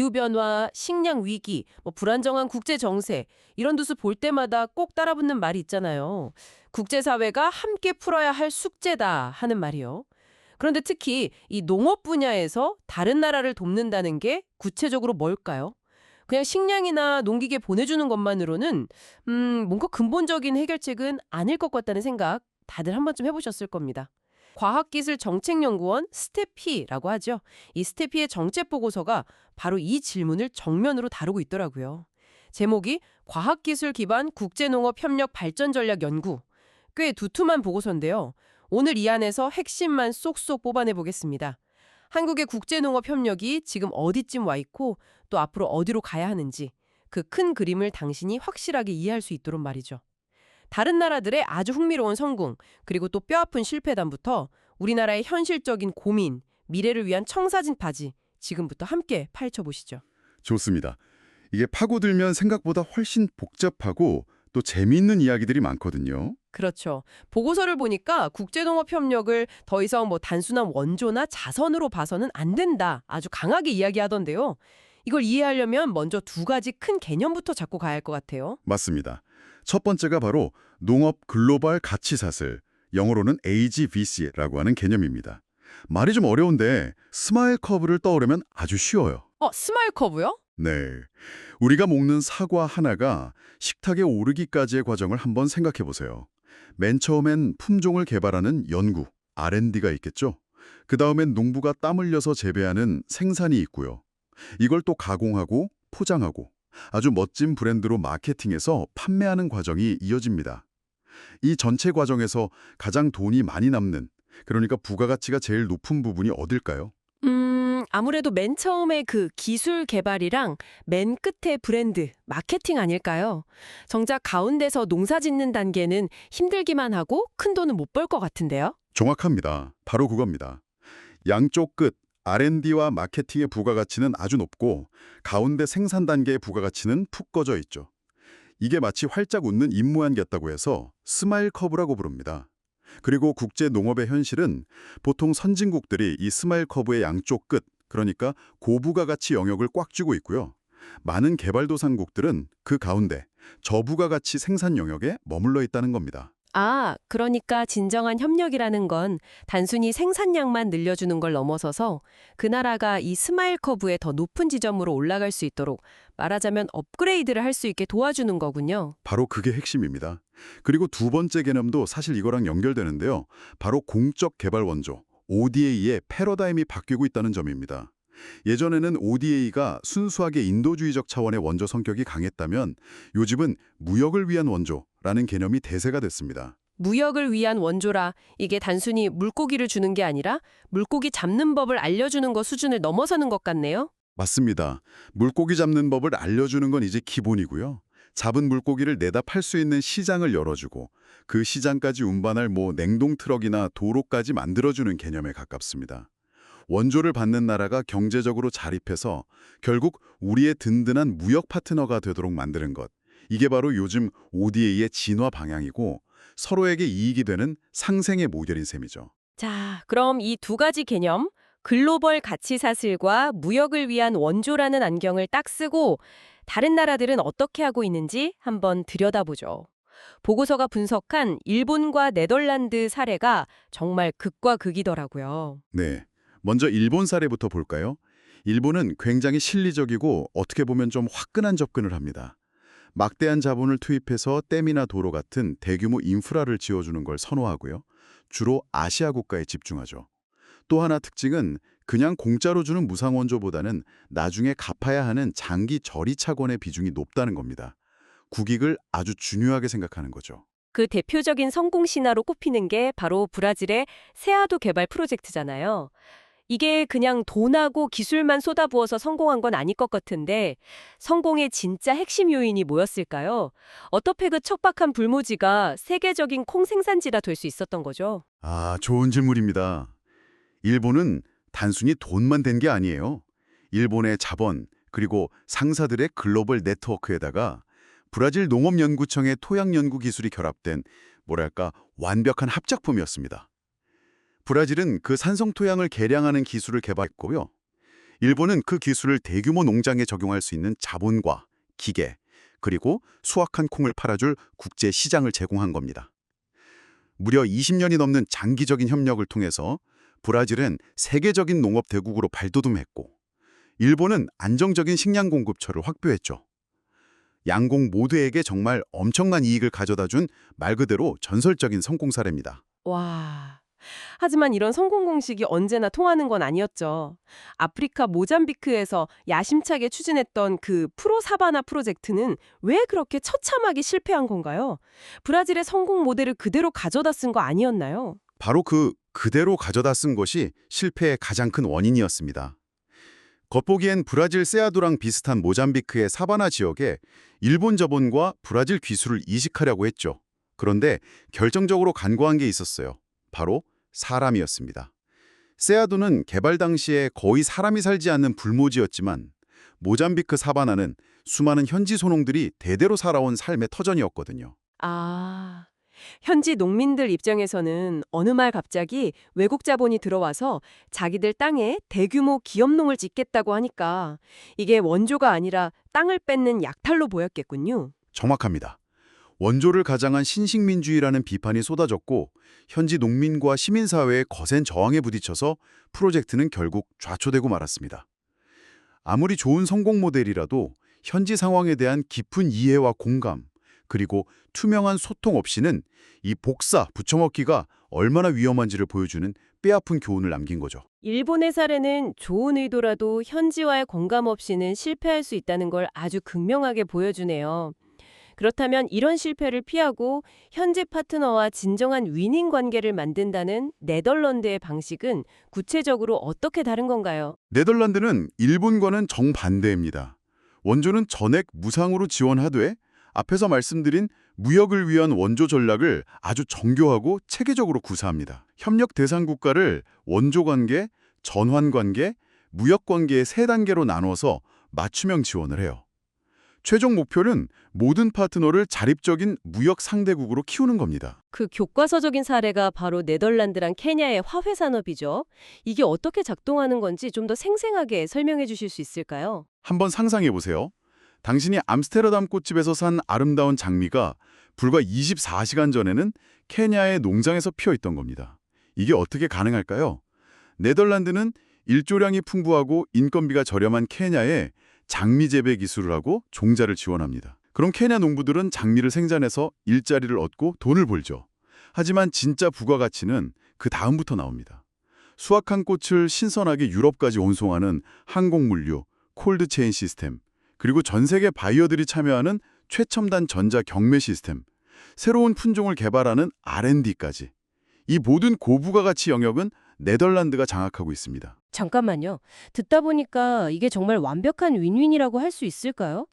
기후변화, 식량 위기, 불안정한 국제 정세 이런 뉴스 볼 때마다 꼭 따라붙는 말이 있잖아요. 국제사회가 함께 풀어야 할 숙제다 하는 말이요. 그런데 특히 이 농업 분야에서 다른 나라를 돕는다는 게 구체적으로 뭘까요? 그냥 식량이나 농기계 보내주는 것만으로는 뭔가 근본적인 해결책은 아닐 것 같다는 생각 다들 한 번쯤 해보셨을 겁니다. 과학기술정책연구원 스테피라고 하죠. 이 스테피의 정책 보고서가 바로 이 질문을 정면으로 다루고 있더라고요. 제목이 과학기술 기반 국제농업 협력 발전 전략 연구. 꽤 두툼한 보고서인데요. 오늘 이 안에서 핵심만 쏙쏙 뽑아내 보겠습니다. 한국의 국제농업 협력이 지금 어디쯤 와 있고 또 앞으로 어디로 가야 하는지 그 큰 그림을 당신이 확실하게 이해할 수 있도록 말이죠. 다른 나라들의 아주 흥미로운 성공, 그리고 또 뼈아픈 실패담부터 우리나라의 현실적인 고민, 미래를 위한 청사진파지 지금부터 함께 파헤쳐보시죠. 좋습니다. 이게 파고들면 생각보다 훨씬 복잡하고 또 재미있는 이야기들이 많거든요. 그렇죠. 보고서를 보니까 국제농업협력을 더 이상 단순한 원조나 자선으로 봐서는 안 된다. 아주 강하게 이야기하던데요. 이걸 이해하려면 먼저 두 가지 큰 개념부터 잡고 가야 할 것 같아요. 맞습니다. 첫 번째가 바로 농업 글로벌 가치사슬, 영어로는 AGVC라고 하는 개념입니다. 말이 좀 어려운데 스마일 커브를 떠오르면 아주 쉬워요. 스마일 커브요? 네. 우리가 먹는 사과 하나가 식탁에 오르기까지의 과정을 한번 생각해 보세요. 맨 처음엔 품종을 개발하는 연구, R&D가 있겠죠. 그 다음엔 농부가 땀 흘려서 재배하는 생산이 있고요. 이걸 또 가공하고 포장하고 아주 멋진 브랜드로 마케팅해서 판매하는 과정이 이어집니다. 이 전체 과정에서 가장 돈이 많이 남는, 그러니까 부가가치가 제일 높은 부분이 어딜까요? 아무래도 맨 처음에 그 기술 개발이랑 맨 끝에 브랜드, 마케팅 아닐까요? 정작 가운데서 농사 짓는 단계는 힘들기만 하고 큰 돈은 못 벌 것 같은데요? 정확합니다. 바로 그겁니다. 양쪽 끝, R&D와 마케팅의 부가가치는 아주 높고 가운데 생산 단계의 부가가치는 푹 꺼져 있죠. 이게 마치 활짝 웃는 입모양 같다고 해서 스마일 커브라고 부릅니다. 그리고 국제 농업의 현실은 보통 선진국들이 이 스마일 커브의 양쪽 끝, 그러니까 고부가가치 영역을 꽉 쥐고 있고요. 많은 개발도상국들은 그 가운데 저부가가치 생산 영역에 머물러 있다는 겁니다. 그러니까 진정한 협력이라는 건 단순히 생산량만 늘려주는 걸 넘어서서 그 나라가 이 스마일 커브의 더 높은 지점으로 올라갈 수 있도록 말하자면 업그레이드를 할 수 있게 도와주는 거군요. 바로 그게 핵심입니다. 그리고 두 번째 개념도 사실 이거랑 연결되는데요. 바로 공적 개발 원조, ODA의 패러다임이 바뀌고 있다는 점입니다. 예전에는 ODA가 순수하게 인도주의적 차원의 원조 성격이 강했다면 요즘은 무역을 위한 원조라는 개념이 대세가 됐습니다. 무역을 위한 원조라 이게 단순히 물고기를 주는 게 아니라 물고기 잡는 법을 알려주는 것 수준을 넘어서는 것 같네요. 맞습니다. 물고기 잡는 법을 알려주는 건 이제 기본이고요. 잡은 물고기를 내다 팔 수 있는 시장을 열어주고 그 시장까지 운반할 냉동 트럭이나 도로까지 만들어주는 개념에 가깝습니다. 원조를 받는 나라가 경제적으로 자립해서 결국 우리의 든든한 무역 파트너가 되도록 만드는 것. 이게 바로 요즘 ODA의 진화 방향이고 서로에게 이익이 되는 상생의 모델인 셈이죠. 자, 그럼 이 두 가지 개념, 글로벌 가치 사슬과 무역을 위한 원조라는 안경을 딱 쓰고 다른 나라들은 어떻게 하고 있는지 한번 들여다보죠. 보고서가 분석한 일본과 네덜란드 사례가 정말 극과 극이더라고요. 네. 먼저 일본 사례부터 볼까요? 일본은 굉장히 실리적이고 어떻게 보면 좀 화끈한 접근을 합니다. 막대한 자본을 투입해서 댐이나 도로 같은 대규모 인프라를 지어주는 걸 선호하고요. 주로 아시아 국가에 집중하죠. 또 하나 특징은 그냥 공짜로 주는 무상원조보다는 나중에 갚아야 하는 장기 저리 차권의 비중이 높다는 겁니다. 국익을 아주 중요하게 생각하는 거죠. 그 대표적인 성공 신화로 꼽히는 게 바로 브라질의 세아도 개발 프로젝트잖아요. 이게 그냥 돈하고 기술만 쏟아부어서 성공한 건 아닐 것 같은데 성공의 진짜 핵심 요인이 뭐였을까요? 어떻게 그 척박한 불모지가 세계적인 콩 생산지라 될 수 있었던 거죠? 좋은 질문입니다. 일본은 단순히 돈만 된 게 아니에요. 일본의 자본, 그리고 상사들의 글로벌 네트워크에다가 브라질 농업연구청의 토양연구 기술이 결합된 완벽한 합작품이었습니다. 브라질은 그 산성 토양을 개량하는 기술을 개발했고요. 일본은 그 기술을 대규모 농장에 적용할 수 있는 자본과 기계, 그리고 수확한 콩을 팔아줄 국제 시장을 제공한 겁니다. 무려 20년이 넘는 장기적인 협력을 통해서 브라질은 세계적인 농업 대국으로 발돋움했고, 일본은 안정적인 식량 공급처를 확보했죠. 양국 모두에게 정말 엄청난 이익을 가져다 준 말 그대로 전설적인 성공 사례입니다. 와. 하지만 이런 성공 공식이 언제나 통하는 건 아니었죠. 아프리카 모잠비크에서 야심차게 추진했던 그 프로사바나 프로젝트는 왜 그렇게 처참하게 실패한 건가요? 브라질의 성공 모델을 그대로 가져다 쓴 거 아니었나요? 바로 그대로 가져다 쓴 것이 실패의 가장 큰 원인이었습니다. 겉보기엔 브라질 세아도랑 비슷한 모잠비크의 사바나 지역에 일본 자본과 브라질 기술을 이식하려고 했죠. 그런데 결정적으로 간과한 게 있었어요. 바로 사람이었습니다. 세아도는 개발 당시에 거의 사람이 살지 않는 불모지였지만, 모잠비크 사바나는 수많은 현지 소농들이 대대로 살아온 삶의 터전이었거든요. 아, 현지 농민들 입장에서는 어느 말 갑자기 외국 자본이 들어와서 자기들 땅에 대규모 기업농을 짓겠다고 하니까 이게 원조가 아니라 땅을 뺏는 약탈로 보였겠군요. 정확합니다. 원조를 가장한 신식민주의라는 비판이 쏟아졌고, 현지 농민과 시민사회의 거센 저항에 부딪혀서 프로젝트는 결국 좌초되고 말았습니다. 아무리 좋은 성공 모델이라도 현지 상황에 대한 깊은 이해와 공감, 그리고 투명한 소통 없이는 이 복사, 붙여먹기가 얼마나 위험한지를 보여주는 뼈아픈 교훈을 남긴 거죠. 일본의 사례는 좋은 의도라도 현지와의 공감 없이는 실패할 수 있다는 걸 아주 극명하게 보여주네요. 그렇다면 이런 실패를 피하고 현지 파트너와 진정한 위닝 관계를 만든다는 네덜란드의 방식은 구체적으로 어떻게 다른 건가요? 네덜란드는 일본과는 정반대입니다. 원조는 전액 무상으로 지원하되, 앞에서 말씀드린 무역을 위한 원조 전략을 아주 정교하고 체계적으로 구사합니다. 협력 대상 국가를 원조 관계, 전환 관계, 무역 관계의 세 단계로 나눠서 맞춤형 지원을 해요. 최종 목표는 모든 파트너를 자립적인 무역 상대국으로 키우는 겁니다. 그 교과서적인 사례가 바로 네덜란드랑 케냐의 화훼 산업이죠. 이게 어떻게 작동하는 건지 좀 더 생생하게 설명해 주실 수 있을까요? 한번 상상해 보세요. 당신이 암스테르담 꽃집에서 산 아름다운 장미가 불과 24시간 전에는 케냐의 농장에서 피어 있던 겁니다. 이게 어떻게 가능할까요? 네덜란드는 일조량이 풍부하고 인건비가 저렴한 케냐에 장미 재배 기술을 하고 종자를 지원합니다. 그럼 케냐 농부들은 장미를 생산해서 일자리를 얻고 돈을 벌죠. 하지만 진짜 부가가치는 그 다음부터 나옵니다. 수확한 꽃을 신선하게 유럽까지 운송하는 항공물류, 콜드체인 시스템, 그리고 전 세계 바이어들이 참여하는 최첨단 전자 경매 시스템, 새로운 품종을 개발하는 R&D까지. 이 모든 고부가가치 영역은 네덜란드가 장악하고 있습니다. 잠깐만요. 듣다 보니까 이게 정말 완벽한 윈윈이라고 할 수 있을까요?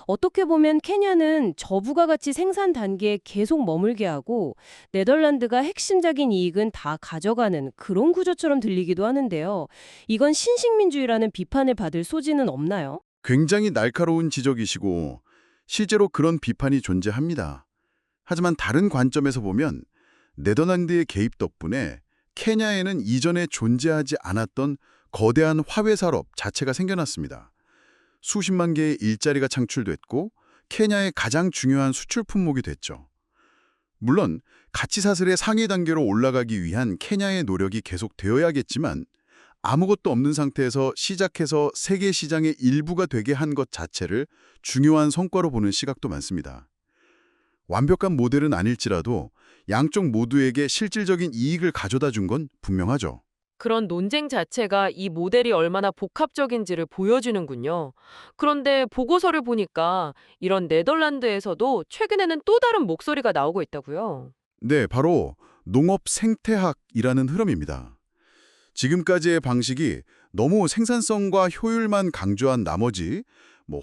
어떻게 보면 케냐는 저부가가치 생산 단계에 계속 머물게 하고 네덜란드가 핵심적인 이익은 다 가져가는 그런 구조처럼 들리기도 하는데요. 이건 신식민주의라는 비판을 받을 소지는 없나요? 굉장히 날카로운 지적이시고 실제로 그런 비판이 존재합니다. 하지만 다른 관점에서 보면 네덜란드의 개입 덕분에 케냐에는 이전에 존재하지 않았던 거대한 화훼 산업 자체가 생겨났습니다. 수십만 개의 일자리가 창출됐고 케냐의 가장 중요한 수출 품목이 됐죠. 물론 가치사슬의 상위 단계로 올라가기 위한 케냐의 노력이 계속되어야겠지만, 아무것도 없는 상태에서 시작해서 세계 시장의 일부가 되게 한 것 자체를 중요한 성과로 보는 시각도 많습니다. 완벽한 모델은 아닐지라도 양쪽 모두에게 실질적인 이익을 가져다 준 건 분명하죠. 그런 논쟁 자체가 이 모델이 얼마나 복합적인지를 보여주는군요. 그런데 보고서를 보니까 이런 네덜란드에서도 최근에는 또 다른 목소리가 나오고 있다고요. 네, 바로 농업 생태학이라는 흐름입니다. 지금까지의 방식이 너무 생산성과 효율만 강조한 나머지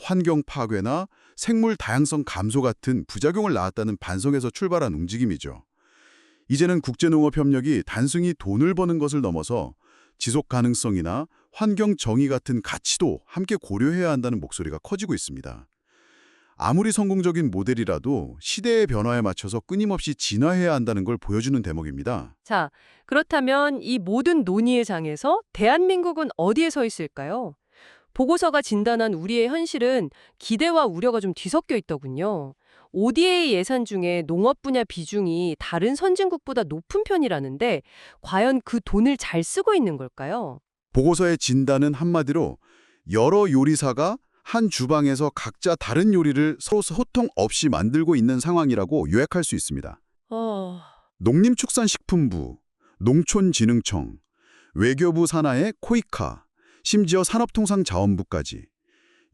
환경 파괴나 생물 다양성 감소 같은 부작용을 낳았다는 반성에서 출발한 움직임이죠. 이제는 국제농업협력이 단순히 돈을 버는 것을 넘어서 지속 가능성이나 환경 정의 같은 가치도 함께 고려해야 한다는 목소리가 커지고 있습니다. 아무리 성공적인 모델이라도 시대의 변화에 맞춰서 끊임없이 진화해야 한다는 걸 보여주는 대목입니다. 자, 그렇다면 이 모든 논의의 장에서 대한민국은 어디에 서 있을까요? 보고서가 진단한 우리의 현실은 기대와 우려가 좀 뒤섞여 있더군요. ODA 예산 중에 농업 분야 비중이 다른 선진국보다 높은 편이라는데 과연 그 돈을 잘 쓰고 있는 걸까요? 보고서의 진단은 한마디로 여러 요리사가 한 주방에서 각자 다른 요리를 서로 소통 없이 만들고 있는 상황이라고 요약할 수 있습니다. 농림축산식품부, 농촌진흥청, 외교부 산하의 코이카, 심지어 산업통상자원부까지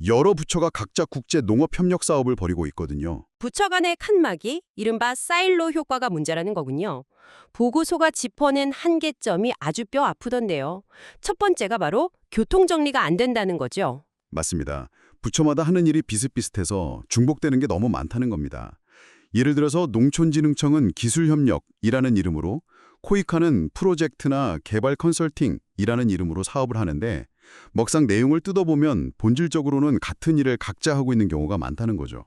여러 부처가 각자 국제 농업협력 사업을 벌이고 있거든요. 부처 간의 칸막이, 이른바 사일로 효과가 문제라는 거군요. 보고서가 짚어낸 한계점이 아주 뼈 아프던데요. 첫 번째가 바로 교통정리가 안 된다는 거죠. 맞습니다. 부처마다 하는 일이 비슷비슷해서 중복되는 게 너무 많다는 겁니다. 예를 들어서 농촌진흥청은 기술협력이라는 이름으로, 코이카는 프로젝트나 개발 컨설팅이라는 이름으로 사업을 하는데 먹상 내용을 뜯어보면 본질적으로는 같은 일을 각자 하고 있는 경우가 많다는 거죠.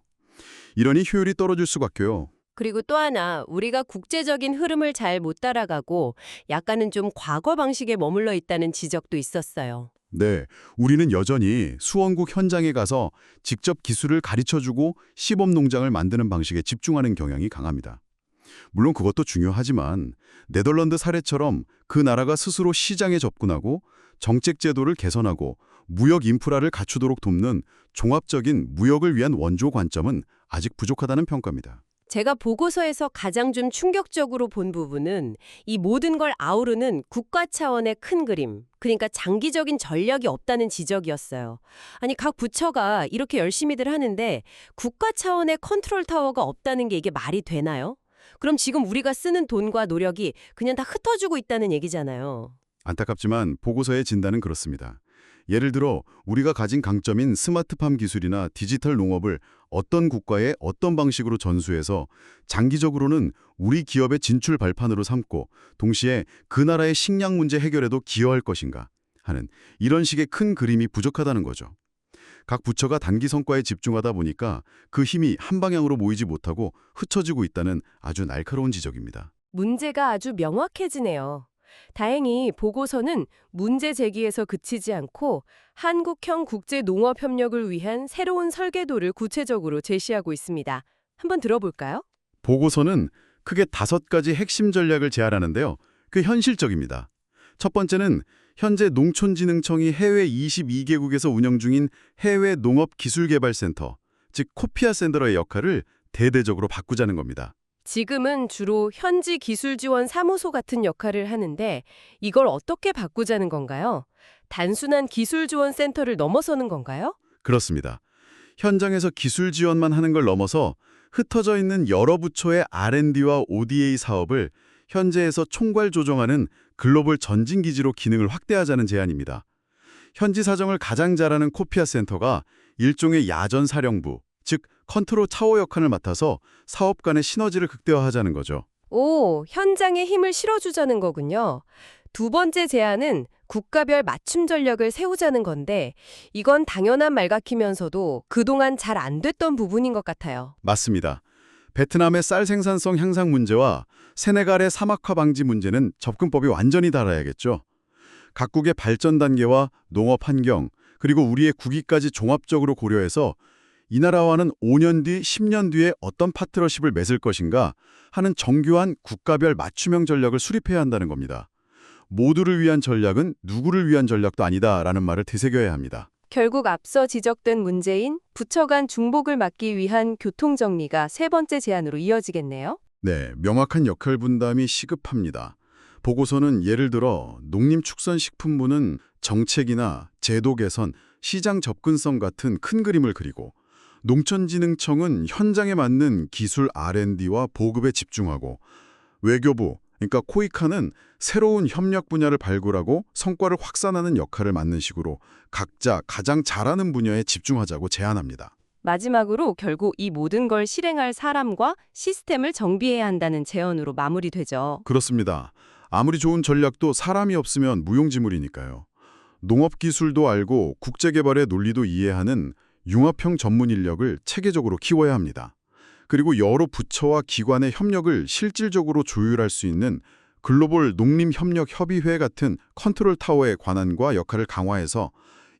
이러니 효율이 떨어질 수밖에요. 그리고 또 하나, 우리가 국제적인 흐름을 잘 못 따라가고 약간은 좀 과거 방식에 머물러 있다는 지적도 있었어요. 네, 우리는 여전히 수원국 현장에 가서 직접 기술을 가르쳐주고 시범 농장을 만드는 방식에 집중하는 경향이 강합니다. 물론 그것도 중요하지만 네덜란드 사례처럼 그 나라가 스스로 시장에 접근하고 정책 제도를 개선하고 무역 인프라를 갖추도록 돕는 종합적인 무역을 위한 원조 관점은 아직 부족하다는 평가입니다. 제가 보고서에서 가장 좀 충격적으로 본 부분은 이 모든 걸 아우르는 국가 차원의 큰 그림, 그러니까 장기적인 전략이 없다는 지적이었어요. 아니, 각 부처가 이렇게 열심히들 하는데 국가 차원의 컨트롤 타워가 없다는 게 이게 말이 되나요? 그럼 지금 우리가 쓰는 돈과 노력이 그냥 다 흩어지고 있다는 얘기잖아요. 안타깝지만 보고서의 진단은 그렇습니다. 예를 들어 우리가 가진 강점인 스마트팜 기술이나 디지털 농업을 어떤 국가에 어떤 방식으로 전수해서 장기적으로는 우리 기업의 진출 발판으로 삼고 동시에 그 나라의 식량 문제 해결에도 기여할 것인가 하는 이런 식의 큰 그림이 부족하다는 거죠. 각 부처가 단기 성과에 집중하다 보니까 그 힘이 한 방향으로 모이지 못하고 흩어지고 있다는 아주 날카로운 지적입니다. 문제가 아주 명확해지네요. 다행히 보고서는 문제 제기에서 그치지 않고 한국형 국제농업협력을 위한 새로운 설계도를 구체적으로 제시하고 있습니다. 한번 들어볼까요? 보고서는 크게 5가지 핵심 전략을 제안하는데요. 꽤 현실적입니다. 첫 번째는 현재 농촌진흥청이 해외 22개국에서 운영 중인 해외 농업기술개발센터, 즉 코피아 센터의 역할을 대대적으로 바꾸자는 겁니다. 지금은 주로 현지 기술지원 사무소 같은 역할을 하는데 이걸 어떻게 바꾸자는 건가요? 단순한 기술지원 센터를 넘어서는 건가요? 그렇습니다. 현장에서 기술 지원만 하는 걸 넘어서 흩어져 있는 여러 부처의 R&D와 ODA 사업을 현재에서 총괄 조정하는 글로벌 전진기지로 기능을 확대하자는 제안입니다. 현지 사정을 가장 잘하는 코피아 센터가 일종의 야전 사령부, 즉 컨트롤 타워 역할을 맡아서 사업 간의 시너지를 극대화하자는 거죠. 오, 현장에 힘을 실어주자는 거군요. 두 번째 제안은 국가별 맞춤 전략을 세우자는 건데 이건 당연한 말 같으면서도 그동안 잘 안 됐던 부분인 것 같아요. 맞습니다. 베트남의 쌀 생산성 향상 문제와 세네갈의 사막화 방지 문제는 접근법이 완전히 달라야겠죠. 각국의 발전 단계와 농업 환경, 그리고 우리의 국익까지 종합적으로 고려해서 이 나라와는 5년 뒤, 10년 뒤에 어떤 파트너십을 맺을 것인가 하는 정교한 국가별 맞춤형 전략을 수립해야 한다는 겁니다. 모두를 위한 전략은 누구를 위한 전략도 아니다라는 말을 되새겨야 합니다. 결국 앞서 지적된 문제인 부처 간 중복을 막기 위한 교통정리가 세 번째 제안으로 이어지겠네요. 네, 명확한 역할 분담이 시급합니다. 보고서는 예를 들어 농림축산식품부는 정책이나 제도 개선, 시장 접근성 같은 큰 그림을 그리고 농촌진흥청은 현장에 맞는 기술 R&D와 보급에 집중하고 외교부, 그러니까 코이카는 새로운 협력 분야를 발굴하고 성과를 확산하는 역할을 맡는 식으로 각자 가장 잘하는 분야에 집중하자고 제안합니다. 마지막으로 결국 이 모든 걸 실행할 사람과 시스템을 정비해야 한다는 제언으로 마무리되죠. 그렇습니다. 아무리 좋은 전략도 사람이 없으면 무용지물이니까요. 농업기술도 알고 국제개발의 논리도 이해하는 융합형 전문 인력을 체계적으로 키워야 합니다. 그리고 여러 부처와 기관의 협력을 실질적으로 조율할 수 있는 글로벌 농림협력협의회 같은 컨트롤 타워의 권한과 역할을 강화해서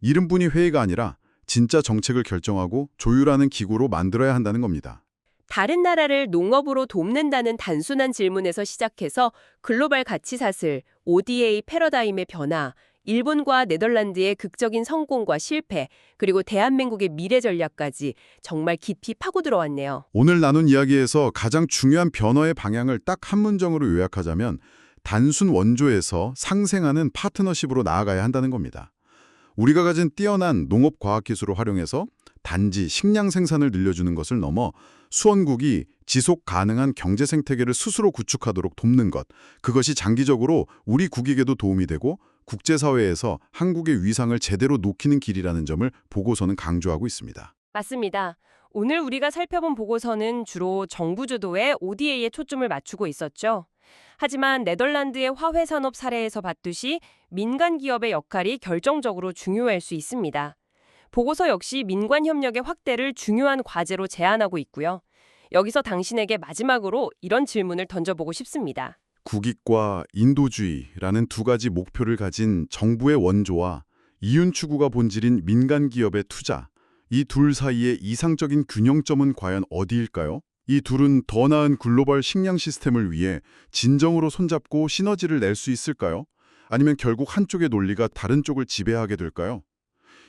이름뿐이 회의가 아니라 진짜 정책을 결정하고 조율하는 기구로 만들어야 한다는 겁니다. 다른 나라를 농업으로 돕는다는 단순한 질문에서 시작해서 글로벌 가치사슬, ODA 패러다임의 변화, 일본과 네덜란드의 극적인 성공과 실패, 그리고 대한민국의 미래 전략까지 정말 깊이 파고 들어왔네요. 오늘 나눈 이야기에서 가장 중요한 변화의 방향을 딱 한 문장으로 요약하자면 단순 원조에서 상생하는 파트너십으로 나아가야 한다는 겁니다. 우리가 가진 뛰어난 농업 과학기술을 활용해서 단지 식량 생산을 늘려주는 것을 넘어 수원국이 지속 가능한 경제 생태계를 스스로 구축하도록 돕는 것, 그것이 장기적으로 우리 국익에도 도움이 되고 국제사회에서 한국의 위상을 제대로 높이는 길이라는 점을 보고서는 강조하고 있습니다. 맞습니다. 오늘 우리가 살펴본 보고서는 주로 정부 주도의 ODA에 초점을 맞추고 있었죠. 하지만 네덜란드의 화훼산업 사례에서 봤듯이 민간 기업의 역할이 결정적으로 중요할 수 있습니다. 보고서 역시 민관 협력의 확대를 중요한 과제로 제안하고 있고요. 여기서 당신에게 마지막으로 이런 질문을 던져보고 싶습니다. 국익과 인도주의라는 두 가지 목표를 가진 정부의 원조와 이윤 추구가 본질인 민간 기업의 투자, 이 둘 사이의 이상적인 균형점은 과연 어디일까요? 이 둘은 더 나은 글로벌 식량 시스템을 위해 진정으로 손잡고 시너지를 낼 수 있을까요? 아니면 결국 한쪽의 논리가 다른 쪽을 지배하게 될까요?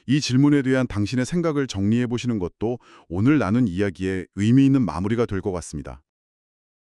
이 질문에 대한 당신의 생각을 정리해 보시는 것도 오늘 나눈 이야기의 의미 있는 마무리가 될 것 같습니다.